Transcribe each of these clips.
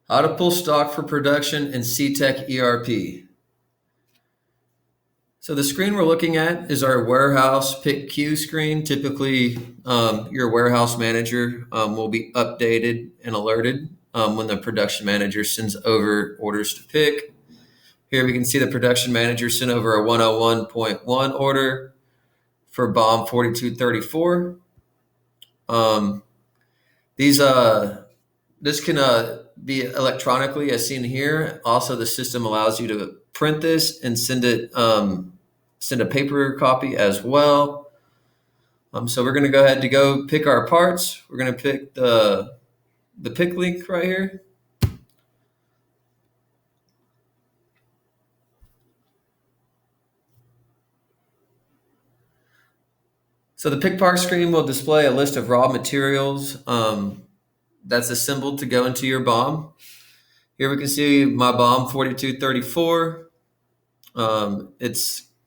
How to pull stock for production in Cetec ERP. So the screen we're looking at is our warehouse pick queue screen. Typically, your warehouse manager will be updated and alerted when the production manager sends over orders to pick. Here we can see the production manager sent over a 101.1 order for BOM 4234. This can be electronically as seen here. Also, the system allows you to print this and send a paper copy as well. So we're going to go ahead to go pick our parts. We're going to pick the pick link right here. So the pick part screen will display a list of raw materials that's assembled to go into your BOM. Here we can see my BOM 4234.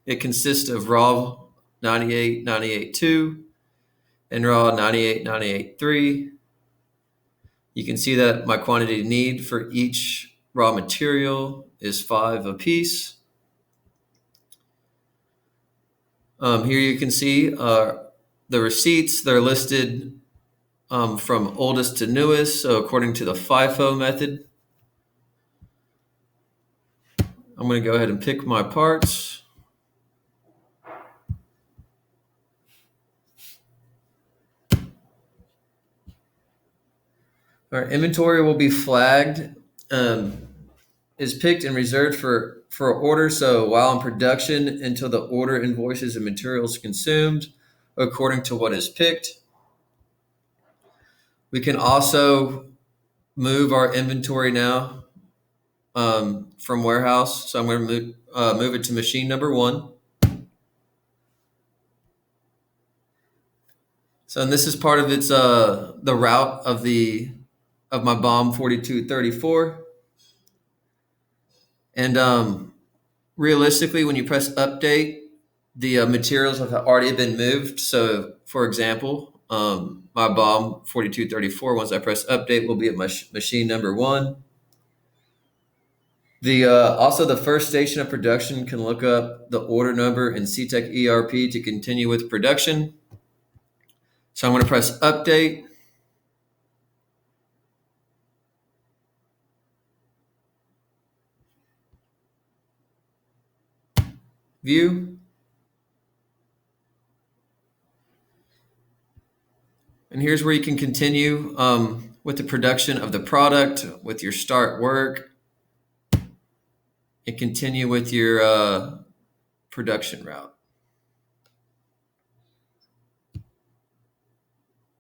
It consists of raw 98.98.2 and raw 98.98.3. You can see that my quantity need for each raw material is 5 apiece. Here you can see the receipts. They're listed from oldest to newest, so according to the FIFO method. I'm going to go ahead and pick my parts. Our inventory will be flagged, is picked and reserved for order. So while in production, until the order invoices and materials consumed according to what is picked. We can also move our inventory now from warehouse. So I'm going to move it to machine number 1. So and this is part of its the route of my BOM 4234. And realistically, when you press update, the materials have already been moved. So for example, my BOM 4234, once I press update, will be at machine number 1. Also the first station of production can look up the order number in Cetec ERP to continue with production. So I'm going to press update. View. And here's where you can continue with the production of the product, with your start work, and continue with your production route.